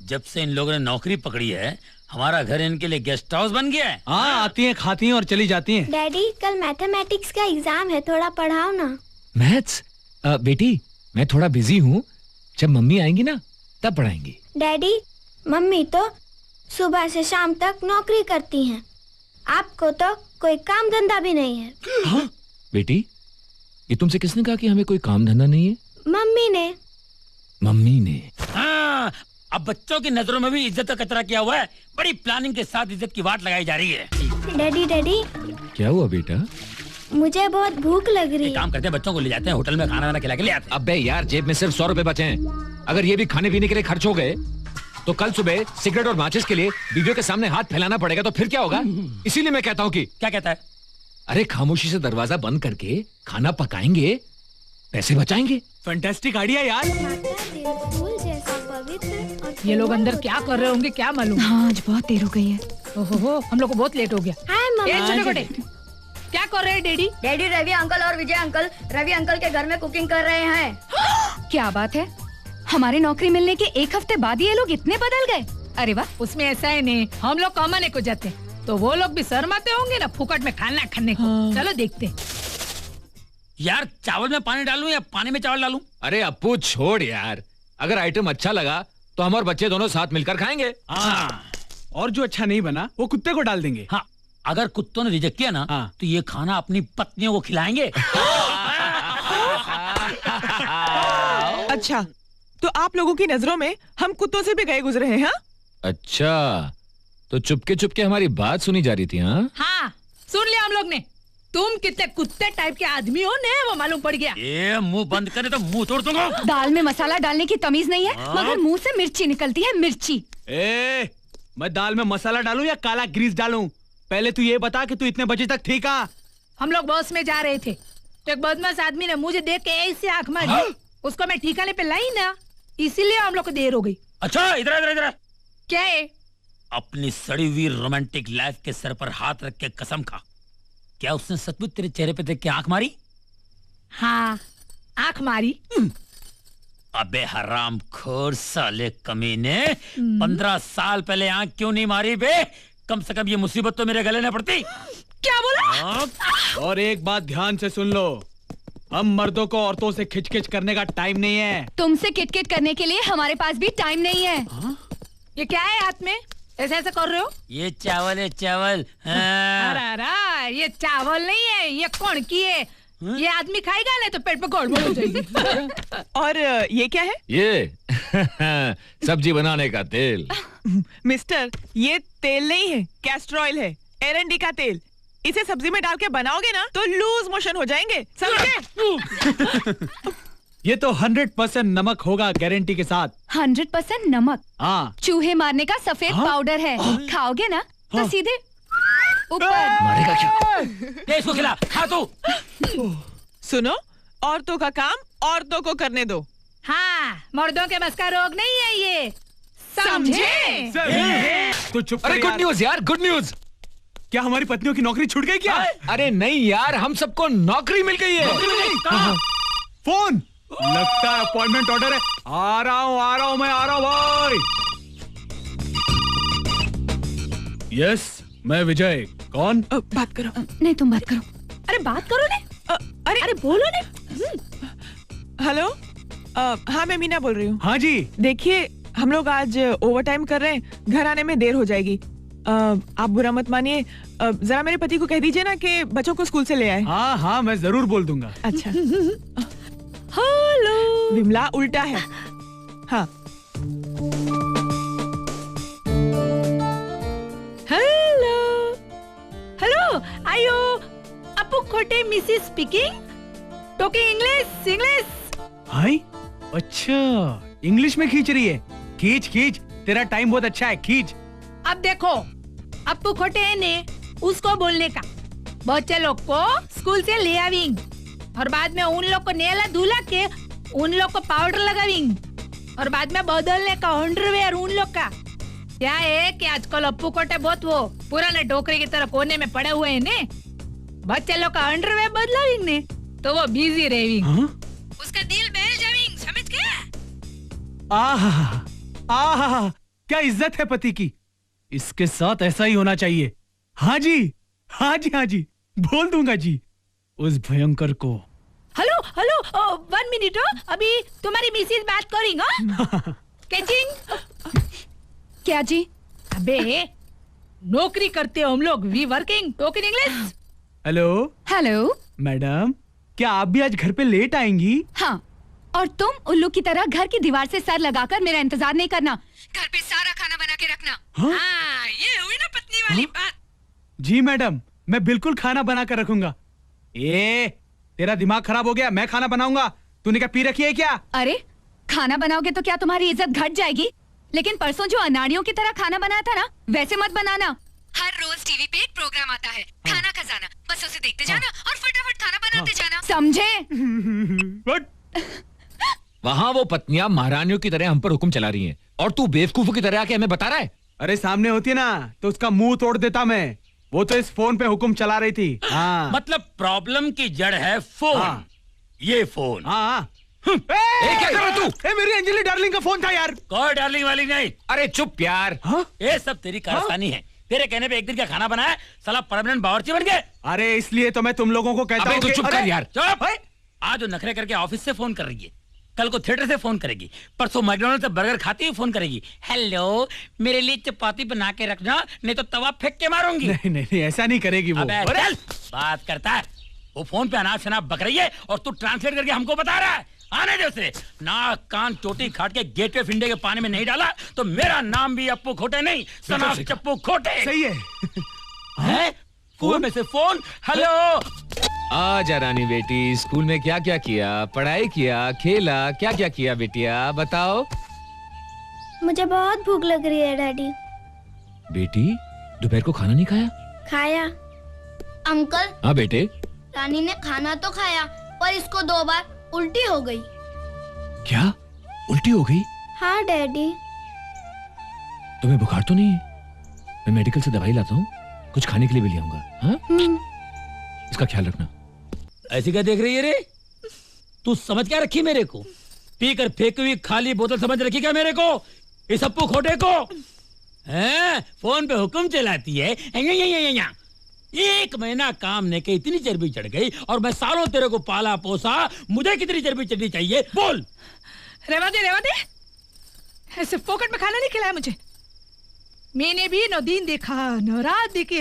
जब से इन लोगों ने नौकरी पकड़ी है हमारा घर इनके लिए गेस्ट हाउस बन गया है। हाँ, आती हैं, खाती हैं और चली जाती हैं। डैडी कल मैथमेटिक्स का एग्जाम है, थोड़ा पढ़ाओ ना। मैथ्स? बेटी मैं थोड़ा बिजी हूँ, जब मम्मी आएंगी ना तब पढ़ाएंगी। डैडी मम्मी तो सुबह से शाम तक नौकरी करती हैं, आपको तो कोई काम धंधा भी नहीं है। हाँ? बेटी ये तुमसे किसने कहा कि हमें कोई काम धंधा नहीं है? मम्मी ने। मम्मी ने? हाँ, अब बच्चों की नजरों में भी इज्जत का कचरा किया हुआ है। बड़ी प्लानिंग के साथ इज्जत की वाट लगाई जा रही है। डैडी डैडी क्या हुआ बेटा? मुझे बहुत भूख लग रही है। काम करते हैं, बच्चों को ले जाते हैं होटल में खाना वाना खिला के ले आते हैं। अबे यार जेब में सिर्फ 100 रुपए बचे हैं, अगर ये भी खाने पीने के लिए खर्च हो गए तो कल सुबह सिगरेट और माचिस के लिए वीडियो के सामने हाथ फैलाना पड़ेगा, तो फिर क्या होगा? इसीलिए मैं कहता हूँ कि क्या कहता है? अरे खामोशी से दरवाजा बंद करके खाना पकाएंगे, पैसे बचाएंगे। फैंटास्टिक आइडिया यार। ये लोग अंदर क्या कर रहे होंगे क्या मालूम। हाँ आज बहुत देर हो गई है। ओहो हम लोग को बहुत लेट हो गया। हाय छोटे क्या कर रहे हैं डैडी? डैडी रवि अंकल और विजय अंकल रवि अंकल के घर में कुकिंग कर रहे हैं। क्या बात है, हमारे नौकरी मिलने के 1 हफ्ते बाद ये लोग इतने बदल गए। अरे वाह। उसमें ऐसा है नहीं, हम लोग कमाने को जाते हैं तो वो लोग भी शर्माते होंगे ना फुकट में खाना खाने को। चलो देखते हैं। यार चावल में पानी डालूं या पानी में चावल डालूं? अरे अप्पू छोड़ यार, अगर आइटम अच्छा लगा तो हम और बच्चे दोनों साथ मिलकर खाएंगे। हाँ। और जो अच्छा नहीं बना वो कुत्ते को डाल देंगे। हाँ, अगर कुत्तों ने रिजेक्ट किया ना तो ये खाना अपनी पत्नियों को खिलाएंगे। अच्छा तो आप लोगों की नजरों में हम कुत्तों से भी गए गुजरे हैं? हाँ अच्छा तो चुपके चुपके हमारी बात सुनी जा रही थी? हाँ सुन लिया हम लोग ने। तुम कितने कुत्ते टाइप के आदमी हो ने वो मालूम पड़ गया। ये मुंह बंद करे तो मुंह तोड़ दूंगा। दाल में मसाला डालने की तमीज नहीं है, मगर मुंह से मिर्ची निकलती है, मिर्ची। मैं दाल में मसाला डालूं या काला ग्रीस डालूं? पहले तू ये बता कि तू इतने बजे तक थी कहाँ? हम लोग बस में जा रहे थे तो एक बदमाश आदमी ने मुझे देख के ऐसे आंख मारी। उसको मैं ठिकाने पे लाई ना, इसीलिए हम लोग को देर हो गई। अच्छा इधर इधर क्या है? अपनी सड़ी हुई रोमांटिक लाइफ के सर पर हाथ रख के कसम खा, क्या उसने सचमुच तेरे चेहरे पे देख के आंख मारी? हाँ आंख मारी। अबे हराम खोर साले कमीने, 15 साल पहले आंख क्यों नहीं मारी बे? कम से कम ये मुसीबत तो मेरे गले न पड़ती। क्या बोला? और एक बात ध्यान से सुन लो, हम मर्दों को औरतों से खिचखिच करने का टाइम नहीं है। तुमसे किटकिट करने के लिए हमारे पास भी टाइम नहीं है। ये क्या है हाथ में ऐसे ऐसे कर रहे हो? ये चावल है चावल। अरे ये चावल नहीं है, ये कौन की है? ये आदमी खाएगा ना तो पेट पे गड़बड़ हो जाएगी। और ये क्या है? ये सब्जी बनाने का तेल। मिस्टर ये तेल नहीं है, कैस्टर ऑयल है, एरंडी का तेल। इसे सब्जी में डाल के बनाओगे ना तो लूज मोशन हो जाएंगे, समझे? ये तो 100% नमक होगा गारंटी के साथ। 100% नमक? हाँ। चूहे मारने का सफेद पाउडर है। खाओगे ना तो सीधे ऊपर मारेगा क्या? इसको खिला, खा तू। सुनो, औरतों का काम औरतों को करने दो। हाँ मर्दों के बस का रोग नहीं है ये, समझे? तो चुप। अरे गुड न्यूज यार, गुड न्यूज। क्या हमारी पत्नियों की नौकरी छूट गई क्या? अरे नहीं यार, हम सबको नौकरी मिल गई है। फोन लगता है अपॉइंटमेंट ऑर्डर है। आ रहा हूँ मैं आ रहा हूँ भाई। यस मैं विजय। कौन? बात करो। नहीं तुम बात करो। अरे बात करो ने। अरे बोलो ने। हेलो हाँ मैं मीना बोल रही हूँ। हाँ जी। देखिए हम लोग आज ओवर टाइम कर रहे हैं, घर आने में देर हो जाएगी। आप बुरा मत मानिए, जरा मेरे पति को कह दीजिए ना कि बच्चों को स्कूल से ले आए। हाँ मैं जरूर बोल दूंगा। अच्छा। हेलो विमला उल्टा है। हाँ हेलो हेलो आयो अपू खोटे मिसिस स्पीकिंग टोकिंग इंग्लिश। हाय अच्छा इंग्लिश में खींच रही है। खींच तेरा टाइम बहुत अच्छा है, खींच। अब देखो अपू खोटे ने उसको बोलने का बच्चे लोग को स्कूल से ले आविंग और बाद में उन लोग को नेला धुला के उन लोग को पाउडर लगाविंग और बाद में बदलने का अंडरवेयर उन लोग का। क्या है कि आजकल अप्पू कोटे बहुत वो पुराने डोकरे की तरह कोने में पड़े हुए हैं ने, बच्चे लोग का अंडरवेयर बदलाविंग ने तो वो बिजी रहेविंग। उसका दिल बहल जाविंग, समझ गया? आहा क्या इज्जत है पति की। इसके साथ ऐसा ही होना चाहिए। हाँ जी, हाँ जी, हाँ जी, बोल दूंगा जी उस भयंकर को। हेलो हेलो 1 मिनट, अभी तुम्हारी मिसेज बात करेंगे। कैचिंग। क्या जी? अबे नौकरी करते हो हम लोग, we working, talk in English. Hello hello madam, क्या आप भी आज घर पे लेट आएंगी? हाँ, और तुम उल्लू की तरह घर की दीवार से सर लगाकर मेरा इंतजार नहीं करना। घर पे सारा खाना बना के रखना। हाँ, ये हुई ना पत्नी वाली बात। जी मैडम, मैं बिल्कुल खाना बना कर रखूंगा। तेरा दिमाग खराब हो गया, मैं खाना बनाऊंगा। तूने क्या पी रखी है क्या? अरे खाना बनाओगे तो क्या तुम्हारी इज्जत घट जाएगी? लेकिन परसों जो अनाड़ियों की तरह खाना बनाया था ना, वैसे मत बनाना। हर रोज टीवी पे एक प्रोग्राम आता है, खाना खजाना, बस उसे देखते जाना और फटाफट खाना बनाते जाना, समझे? वहाँ वो पत्नियां महारानियों की तरह हम पर हुक्म चला रही हैं और तू बेवकूफों की तरह आके हमें बता रहा है। अरे सामने होती ना तो उसका मुंह तोड़ देता मैं। वो तो इस फोन पे हुक्म चला रही थी। हाँ। मतलब प्रॉब्लम की जड़ है फोन। हाँ। ये फोन। हाँ। क्या कर रहा तू? मेरी अंजलि डार्लिंग का फोन था यार। कोई डार्लिंग वाली नहीं। अरे चुप यार। हाँ? ये सब तेरी कारस्तानी है। तेरे कहने पे एक दिन का खाना बनाया, साला परमानेंट बावर्ची बन गए। अरे इसलिए तो मैं तुम लोगों को कहता हूँ तू चुप कर यार। चुप। आज वो नखरे करके ऑफिस से फोन कर रही है, कल को थिएटर से फोन करेगी, परसों मैकडॉनल्ड से बर्गर खाती हुई फोन करेगी। हेलो, मेरे लिए चपाती बना के रखना, नहीं तो तवा फेंक के मारूंगी। नहीं नहीं नहीं, ऐसा नहीं करेगी वो। अबे चल, बात करता है वो फोन पे अनाप शनाप बक रही है और तू ट्रांसलेट करके हमको बता रहा है। आने दे उसे। नाक कान चोटी खाट के गेटवे ऑफ इंडिया के पानी में नहीं डाला तो मेरा नाम भी अप्पू खोटे नहीं, सनाफ चप्पू खोटे। सही है। है कुएं में से फोन। हेलो। आजा रानी बेटी, स्कूल में क्या क्या किया? पढ़ाई किया, खेला, क्या क्या किया बेटिया बताओ। मुझे बहुत भूख लग रही है डैडी। बेटी दोपहर को खाना नहीं खाया? खाया। अंकल, हाँ बेटे। रानी ने खाना तो खाया पर इसको 2 बार उल्टी हो गई। क्या उल्टी हो गई? हाँ डैडी। तुम्हें बुखार तो नहीं है? मैं मेडिकल से दवाई लाता हूँ, कुछ खाने के लिए भी ले आऊंगा। हाँ? इसका ख्याल रखना। ऐसी क्या देख रही है रे? तू समझ क्या रखी मेरे को? पीकर फेंकी हुई खाली बोतल समझ रखी क्या मेरे को? इस अप्पू खोटे को? हैं? फोन पे हुक्म चलाती है। 1 महीना काम ने के इतनी चर्बी चढ़ गई और मैं सालों तेरे को पाला पोसा, मुझे कितनी चर्बी चढ़नी चाहिए बोल? रेवा दे। ऐसे फोकट में खाना नहीं खिलाया मुझे। मैंने भी न दिन देखा न रात देखी,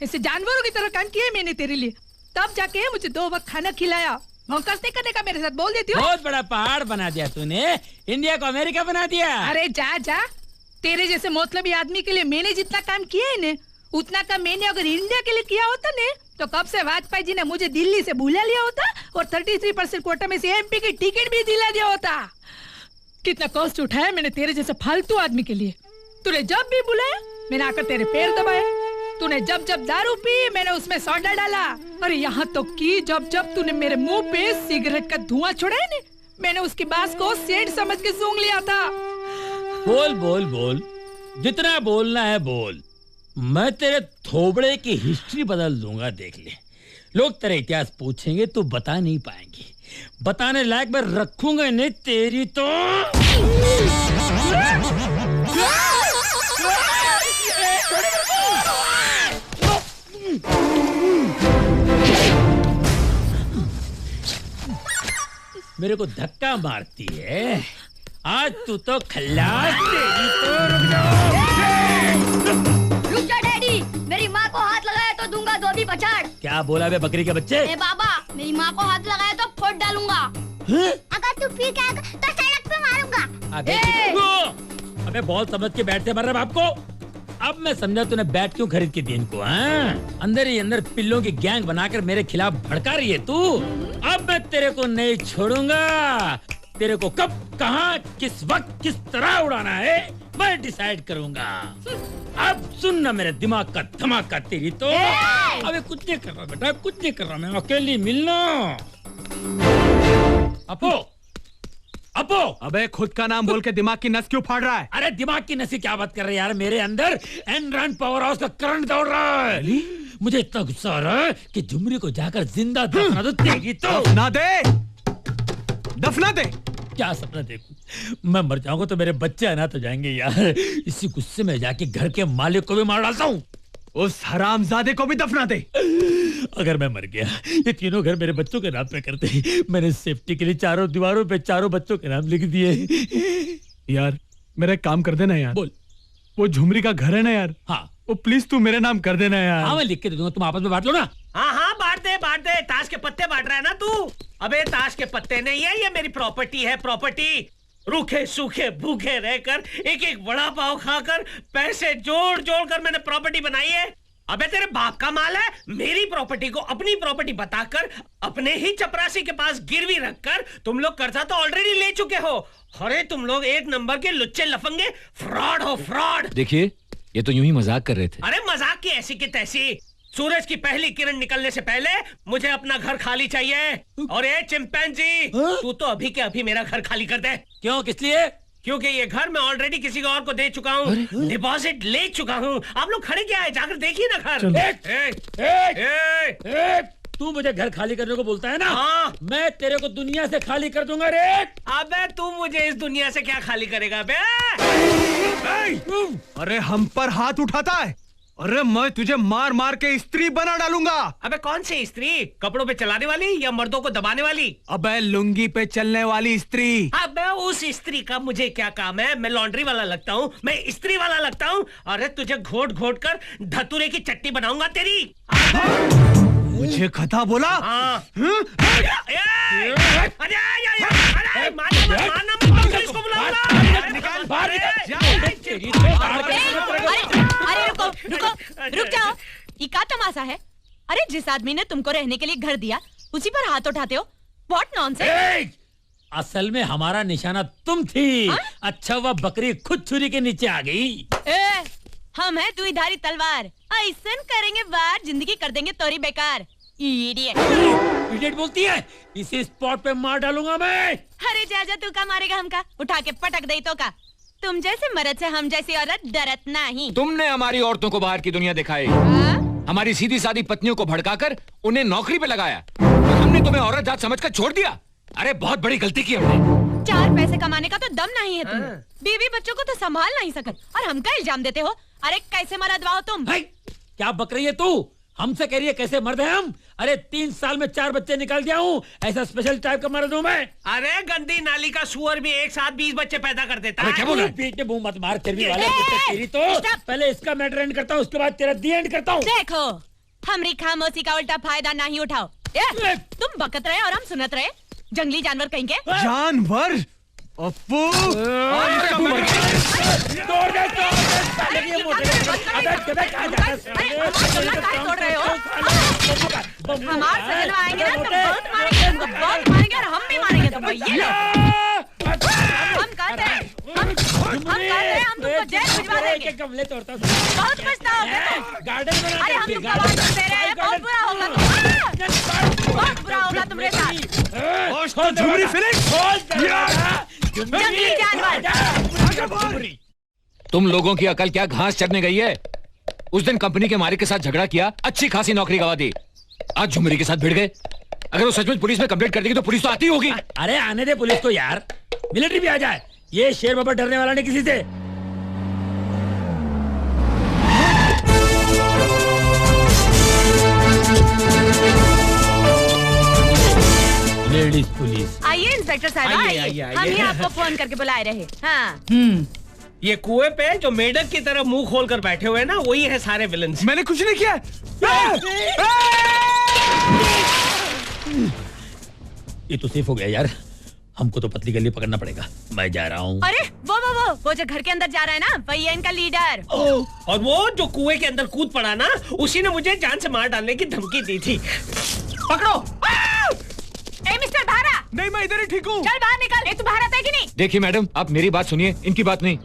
ऐसे जानवरों की तरह काम किया मैंने तेरे लिए, तब जाके मुझे 2 वक्त खाना खिलाया। भौंकस नहीं करने का मेरे साथ, बोल देती हूँ। बहुत बड़ा पहाड़ बना दिया तूने, इंडिया को अमेरिका बना दिया। अरे जा, तेरे जैसे मतलबी आदमी के लिए मैंने जितना काम किया है न, उतना काम मैंने अगर इंडिया के लिए किया होता ने तो कब से वाजपेयी जी ने मुझे दिल्ली से बुला लिया होता और 33% कोटा में से एमपी की टिकट भी दिला दिया होता। कितना कष्ट उठाया मैंने तेरे जैसे फालतू आदमी के लिए। तूने जब भी बुलाया मैंने आकर तेरे पैर दबाए, तूने जब दारू पी मैंने उसमें सोडा डाला, अरे यहाँ तो कि जब तूने मेरे मुंह पे सिगरेट का धुआं छोड़ा है, मैंने उसकी बात को सेंट समझ के सूंघ लिया था। बोल, जितना बोलना है बोल। मैं तेरे थोबड़े की हिस्ट्री बदल दूंगा, देख ले। लोग तेरा इतिहास पूछेंगे तो बता नहीं पाएंगे, बताने लायक मैं रखूंगा नहीं तेरी तो। मेरे को धक्का मारती है, आज तू तो खल्लास। तेरी तो रुक जा डैडी, मेरी माँ को हाथ लगाया तो दूंगा धोबी पछाड़। क्या बोला बे बकरी के बच्चे? ए बाबा, मेरी माँ को हाथ लगाया तो फोड़ डालूंगा। अगर तू फिर क्या तो सड़क पे मारूंगा। अबे बहुत समझ के बैठते मर रहा बाप को। अब मैं समझा तूने बैट क्यों खरीद के दी इनको। हाँ? अंदर ही अंदर पिल्लों की गैंग बनाकर मेरे खिलाफ भड़का रही है तू। अब मैं तेरे को नहीं छोड़ूंगा। तेरे को कब, कहां, किस वक्त, किस तरह उड़ाना है मैं डिसाइड करूंगा। अब सुन ना मेरे दिमाग का धमाका तेरी तो। अबे कुछ नहीं कर रहा बेटा, कुछ नहीं कर रहा, मैं अकेली मिलना। अपो, अबे खुद का नाम बोल के दिमाग की नस क्यों फाड़ रहा है? अरे दिमाग की नसी क्या बात कर रहे हैं यार, मेरे अंदर एनरॉन पावर हाउस का करंट दौड़ रहा है। मुझे इतना गुस्सा आ रहा है कि झुमरी को जाकर जिंदा दफना दो तेरी तो। दफना दे। क्या सपना देखूं? मैं मर जाऊंगा तो मेरे बच्चे अनाथ हो जाएंगे यार। इसी गुस्से में जाके घर के मालिक को भी मार डालता हूँ। उस हरामजादे को भी दफना दे। अगर मैं मर गया, ये तीनों घर मेरे बच्चों के नाम पे करते। मैंने सेफ्टी के लिए चारों दीवारों पे चारों बच्चों के नाम लिख दिए। यार मेरा एक काम कर देना यार। बोल। वो झुमरी का घर है ना यार, हाँ वो प्लीज तू मेरे नाम कर देना यार। हाँ मैं लिख के दे दूंगा, तुम आपस में बांट लो ना। हाँ हाँ बांट दे। ताश के पत्ते बांट रहा है ना तू? अबे ताश के पत्ते नहीं है, ये मेरी प्रॉपर्टी है, प्रॉपर्टी। रूखे सूखे भूखे रहकर एक एक वड़ा पाव खाकर पैसे जोड़ जोड़ कर मैंने प्रॉपर्टी बनाई है। अबे तेरे बाप का माल है, मेरी प्रॉपर्टी को अपनी प्रॉपर्टी बताकर अपने ही चपरासी के पास गिरवी रखकर तुम लोग कर्जा तो ऑलरेडी ले चुके हो। अरे तुम लोग एक नंबर के लुच्चे लफंगे फ्रॉड हो, फ्रॉड। देखिए ये तो यूं ही मजाक कर रहे थे। अरे मजाक की ऐसी की तैसी। सूरज की पहली किरण निकलने से पहले मुझे अपना घर खाली चाहिए। और ये चिंपैंजी, तू तो अभी के अभी मेरा घर खाली कर दे। क्यों, किस लिए? क्योंकि ये घर मैं ऑलरेडी किसी और को दे चुका हूँ, डिपॉजिट ले चुका हूँ। आप लोग खड़े क्या है, जाकर देखिए ना घर। तू मुझे घर खाली करने को बोलता है ना? हाँ। मैं तेरे को दुनिया से खाली कर दूंगा रे। अबे तू मुझे इस दुनिया से क्या खाली करेगा बे? अरे हम पर हाथ उठाता है? अरे मैं तुझे मार मार के स्त्री बना डालूंगा। अबे कौन सी स्त्री? कपड़ों पे चलाने वाली या मर्दों को दबाने वाली? अबे लुंगी पे चलने वाली स्त्री। अबे उस स्त्री का मुझे क्या काम है? मैं लॉन्ड्री वाला लगता हूँ, मैं स्त्री वाला लगता हूँ। अरे तुझे घोट घोट कर धतूरे की चट्टी बनाऊंगा तेरी। मुझे खता बोला? हाँ। अरे रुको, रुक जाओ। ये क्या तमाशा है? अरे जिस आदमी ने तुमको रहने के लिए घर दिया उसी पर हाथ उठाते हो? What nonsense. असल में हमारा निशाना तुम थी। अच्छा वह बकरी खुद छुरी के नीचे आ गई। हम है दुईधारी तलवार, ऐसन करेंगे वार जिंदगी कर देंगे तोरी बेकार। इडियट बोलती है, इसी स्पॉट पे मार डालूंगा मैं। अरे जा तू का मारेगा हमका, उठा के पटक दे तो का। तुम जैसे मर्द से हम जैसी औरत डरत नहीं। तुमने हमारी औरतों को बाहर की दुनिया दिखाई, हमारी सीधी सादी पत्नियों को भड़काकर उन्हें नौकरी पे लगाया। हमने तुम्हें औरत जात समझकर छोड़ दिया। अरे बहुत बड़ी गलती की हमने। 4 पैसे कमाने का तो दम नहीं है तुम्हें, बीवी बच्चों को तो संभाल नहीं सकत और हमका इल्जाम देते हो। अरे कैसे मर्द वाहो तुम? क्या बक रही है तू? हमसे कह रही है कैसे मर्द है हम? अरे 3 साल में 4 बच्चे निकाल दिया हूँ, ऐसा स्पेशल टाइप का मर्द हूँ मैं। अरे गंदी नाली का सुअर भी एक साथ 20 बच्चे पैदा कर देता है। क्या बोल रहा है? पीठ में मुंह मत मार, तेरी वाला तेरी तो पहले इसका मैटर एंड करता हूँ, उसके बाद तेरा दी एंड करता हूँ। देखो हमरी खामोशी का उल्टा फायदा नहीं उठाओ। तुम बकत रहे और हम सुनत रहे, जंगली जानवर कहीं के। जानवर? अप्पू हमारे सजन आएंगे ना तो बहुत मारेंगे और हम भी मारेंगे तुमको। ये हम कहते हैं हम तुमको जेल भिजवा देंगे। बहुत पछताओगे। गार्डन में अरे हम तुमको आवाज दे रहे हैं, बहुत बुरा होगा तुम, बहुत बुरा होगा तुम्हारे साथ। झुमरी फिनिश। जंगली जानवर। तुम लोगों की अकल क्या घास चरने गई है? उस दिन कंपनी के मालिक के साथ झगड़ा किया, अच्छी खासी नौकरी गवा दी, आज झुमरी के साथ भिड़ गए। अगर वो सचमुच पुलिस में कंप्लेंट कर देगी तो पुलिस तो आती होगी। अरे आने दे पुलिस को यार, मिलिट्री भी आ जाए। ये शेर बाबा डरने वाला नहीं किसी से। Ladies police. आइए इंस्पेक्टर साहब, आइए। हम ही आपको फोन करके बुलाए रहे। हाँ। ये कुएं पे जो मेढक की तरह मुंह खोल कर बैठे हुए हैं ना, वही है सारे विलन्स। मैंने कुछ नहीं किया। ये तो सेफ हो गया यार, हमको तो पतली गली पकड़ना पड़ेगा। मैं जा रहा हूँ। अरे वो जो घर के अंदर जा रहा है ना, वही है इनका लीडर। और वो जो कुएं के अंदर कूद पड़ा ना, उसी ने मुझे जान से मार डालने की धमकी दी थी। पकड़ो। ए मिस्टर भारा। नहीं मैं इधर ही ठीक हूँ। चल बाहर निकल। तू भारत है कि नहीं? देखिए मैडम, आप मेरी बात सुनिए, इनकी बात नहीं।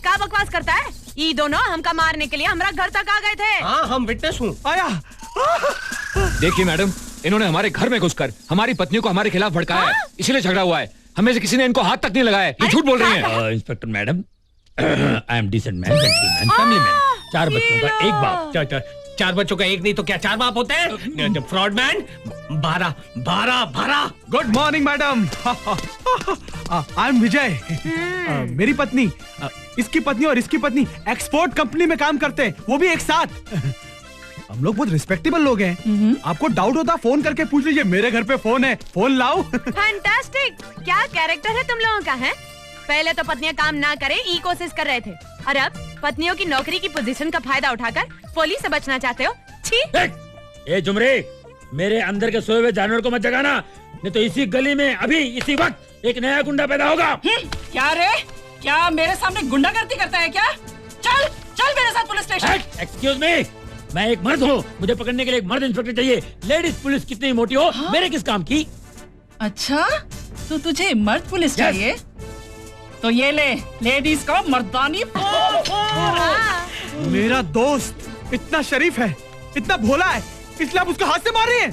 क्या बकवास करता है? ये दोनों हमका मारने के लिए हमारा घर तक आ गए थे। हाँ हम विटनेस हूँ। आया। देखिए मैडम, इन्होंने हमारे घर में घुसकर हमारी पत्नियों को हमारे खिलाफ भड़काया है, इसलिए झगड़ा हुआ है। हमें से किसी ने इनको हाथ तक नहीं लगाया। ये झूठ बोल रही हैं। Inspector madam, I am decent man, gentleman, family man, 4 बच्चों का एक बाप। 4 बच्चों का एक नहीं तो क्या 4 बाप होते हैं? फ्रॉडमैन, 12। Good morning madam. I am Vijay. मेरी पत्नी, इसकी पत्नी और इसकी पत्नी एक्सपोर्ट कंपनी में काम करते हैं, वो भी एक साथ। हम लोग बहुत रिस्पेक्टेबल लोग हैं। आपको डाउट होता फोन करके पूछ लीजिए, मेरे घर पे फोन है, फोन लाओ। फैंटास्टिक, क्या कैरेक्टर है तुम लोगों का है। पहले तो पत्नियां काम ना करें ई कोशिश कर रहे थे, और अब पत्नियों की नौकरी की पोजीशन का फायदा उठाकर पुलिस से बचना चाहते हो। छी। ए जुमरे, मेरे अंदर के सोए हुए जानवर को मत जगाना, नहीं तो इसी गली में अभी इसी वक्त एक नया गुंडा पैदा होगा। क्या रे, क्या मेरे सामने गुंडागर्दी करता है क्या? चल चल मेरे साथ पुलिस स्टेशन। एक्सक्यूज मी, मैं एक मर्द हूँ, मुझे पकड़ने के लिए एक मर्द इंस्पेक्टर चाहिए। लेडीज पुलिस कितनी मोटी हो, मेरे किस काम की? अच्छा, तो तुझे मर्द पुलिस चाहिए? तो ये ले, लेडीज को मर्दानी। मेरा दोस्त इतना शरीफ है, इतना भोला है, इसलिए आप उसको हाथ से मार रहे हैं।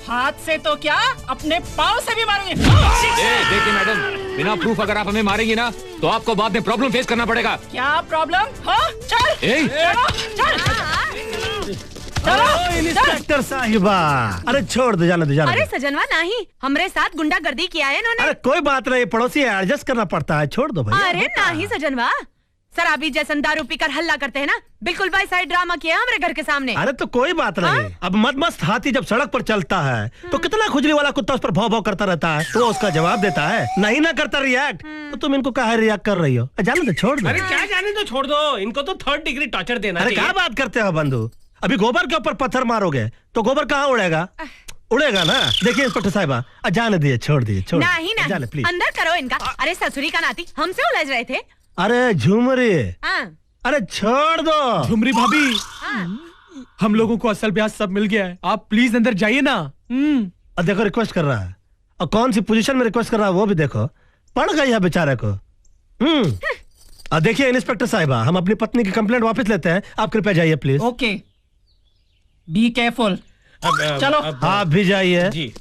हाथ से तो क्या, अपने पाँव से भी मारूंगी। देखिए मैडम, बिना प्रूफ अगर आप हमें मारेंगी ना तो आपको बाद में प्रॉब्लम फेस करना पड़ेगा। क्या प्रॉब्लम? हाँ चल चलो इंस्पेक्टर साहिबा, अरे छोड़ दो, जाने दो, जाने अरे दो। सजनवा नहीं, हमरे साथ गुंडागर्दी किया है इन्होंने। अरे कोई बात नहीं, पड़ोसी है, एडजस्ट करना पड़ता है, छोड़ दो भैया। अरे नहीं सजनवा, शराबी जैसन दारू पीकर हल्ला करते हैं ना, बिल्कुल बाई साइड ड्रामा किया हमारे घर के सामने। अरे तो कोई बात नहीं। अब मस्त हाथी जब सड़क पर चलता है तो कितना खुजली वाला कुत्ता उस पर भौं भौं करता रहता है, तो उसका जवाब देता है, नहीं ना करता रिएक्ट, तो तुम इनको काहे रिएक्ट कर रही हो? जाने दो, छोड़ दो। अरे क्या जाने दो, छोड़ दो, इनको तो 3rd डिग्री टॉर्चर देना अरे चाहिए। क्या बात करते हो बंधु, अभी गोबर के ऊपर पत्थर मारोगे तो गोबर कहाँ उड़ेगा? उड़ेगा ना। देखिए इंस्पेक्टर साहिबा, जाने दिए, छोड़ दिए, छोड़ नहीं जाने नहीं, प्लीज। अंदर करो इनका। अरे ससुरी का नाती, हमसे उलझ रहे थे। अरे झुमरी, हाँ। अरे छोड़ दो। झुमरी भाभी, हम लोगों को असल ब्याज सब मिल गया है, आप प्लीज अंदर जाइए ना। और देखो रिक्वेस्ट कर रहा है, और कौन सी पोजीशन में रिक्वेस्ट कर रहा है वो भी देखो, पड़ गई है बेचारे को। और देखिए इंस्पेक्टर साहिबा, हम अपनी पत्नी की कंप्लेंट वापस लेते हैं, आप कृपया जाइए प्लीज। Okay, be careful. चलो आप भी जाइए। जी।